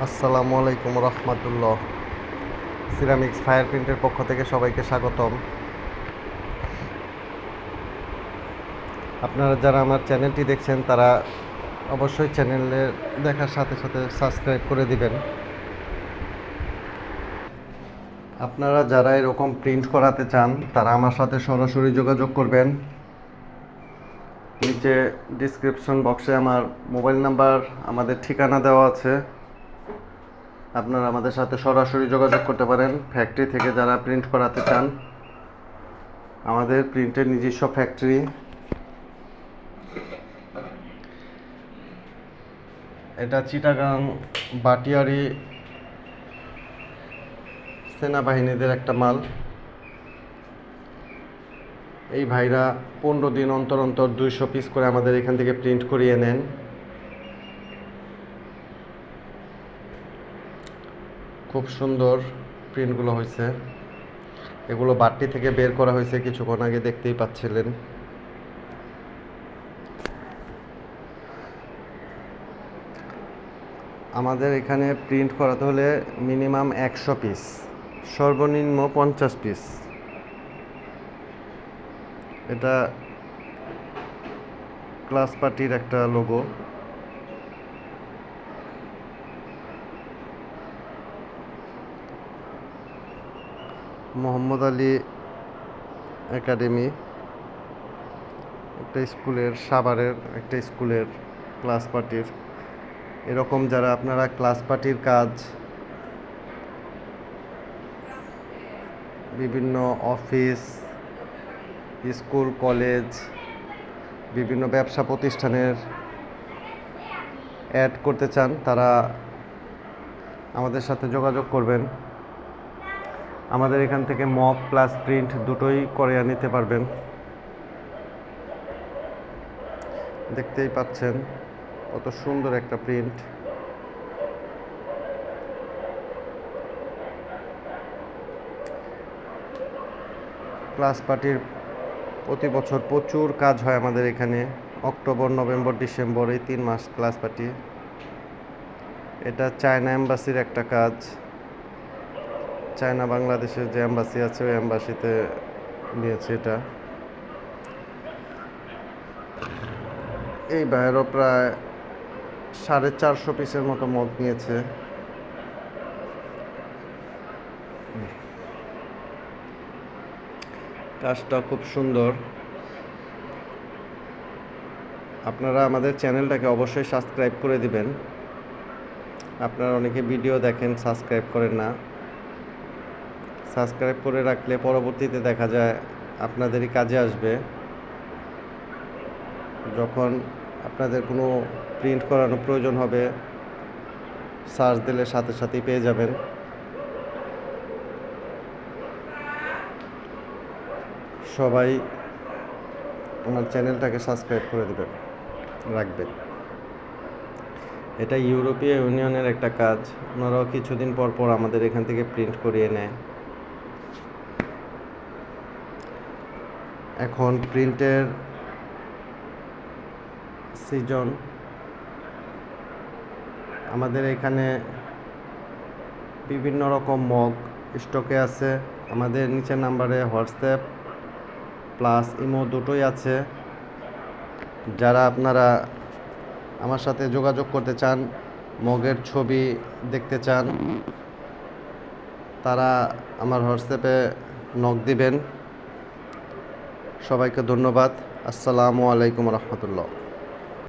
আসসালামু আলাইকুম রহমতুল্লাহ। Ceramics fire প্রিন্টের পক্ষ থেকে সবাইকে স্বাগতম। আপনারা যারা আমার চ্যানেলটি দেখছেন তারা অবশ্যই চ্যানেলে দেখার সাথে সাথে সাবস্ক্রাইব করে দিবেন। আপনারা যারা এরকম প্রিন্ট করাতে চান তারা আমার সাথে সরাসরি যোগাযোগ করবেন। নিচে ডিসক্রিপশন বক্সে আমার মোবাইল নাম্বার, আমাদের ঠিকানা দেওয়া আছে। আপনারা আমাদের সাথে সরাসরি যোগাযোগ করতে পারেন। ফ্যাক্টরি থেকে যারা প্রিন্ট করাতে চান, আমাদের প্রিন্টের নিজস্ব ফ্যাক্টরি। এটা চিটাগাং বাটিয়ারি সেনাবাহিনীদের একটা মাল। এই ভাইরা 15 দিন অন্তর অন্তর 200 পিস করে আমাদের এখান থেকে প্রিন্ট করিয়ে নেন। খুব সুন্দর প্রিন্টগুলো হয়েছে। এগুলো বাটি থেকে বের করা হয়েছে কিছুক্ষণ আগে, দেখতেই পাচ্ছিলেন। আমাদের এখানে প্রিন্ট করাতে হলে মিনিমাম 100 পিস, সর্বনিম্ন 50 পিস। এটা ক্লাস পার্টির একটা লোগো। মোহাম্মদ আলী একাডেমি একটা স্কুলের, সাভারের একটা স্কুলের ক্লাস পার্টির। এরকম যারা আপনারা ক্লাস পার্টির কাজ, বিভিন্ন অফিস, স্কুল, কলেজ, বিভিন্ন ব্যবসা প্রতিষ্ঠানের অ্যাড করতে চান তারা আমাদের সাথে যোগাযোগ করবেন। আমাদের এখান থেকে মক প্লাস প্রিন্ট দুটোই করে নিতে পারবেন। দেখতেই পাচ্ছেন কত সুন্দর একটা প্রিন্ট। ক্লাস পার্টির প্রতি বছর প্রচুর কাজ হয় আমাদের এখানে। অক্টোবর, নভেম্বর, ডিসেম্বর এই 3 মাস ক্লাস পার্টি। এটা চায়না এম্বাসির একটা কাজ। চায়না বাংলাদেশের যে এম্বাসি আছে ওই এম্বাসিতে নিয়েছে এটা। এই বাইরেও প্রায় 450 পিসের মতো মগ নিয়েছে। কাজটা খুব সুন্দর। আপনারা আমাদের চ্যানেলটাকে অবশ্যই সাবস্ক্রাইব করে দিবেন। আপনারা অনেকে ভিডিও দেখেন, সাবস্ক্রাইব করেন না। সাবস্ক্রাইব করে রাখলে পরবর্তীতে দেখা যায় আপনাদেরই কাজে আসবে। যখন আপনাদের কোনো প্রিন্ট করানোর প্রয়োজন হবে, সার্চ দিলে সাথে সাথেই পেয়ে যাবেন। সবাই আমার চ্যানেলটাকে সাবস্ক্রাইব করে রাখবেন। এটা ইউরোপীয় ইউনিয়নের একটা কাজ। ওনারাও কিছুদিন পর পর আমাদের এখান থেকে প্রিন্ট করিয়ে নেয়। এখন প্রিন্টের সিজন। আমাদের এখানে বিভিন্ন রকম মগ স্টকে আছে। আমাদের নিচের নাম্বারে হোয়াটসঅ্যাপ প্লাস ইমো দুটোই আছে। যারা আপনারা আমার সাথে যোগাযোগ করতে চান, মগের ছবি দেখতে চান, তারা আমার হোয়াটসঅ্যাপে নক দিবেন। সবাইকে ধন্যবাদ। আসসালামু আলাইকুম রহমতুল্লাহ।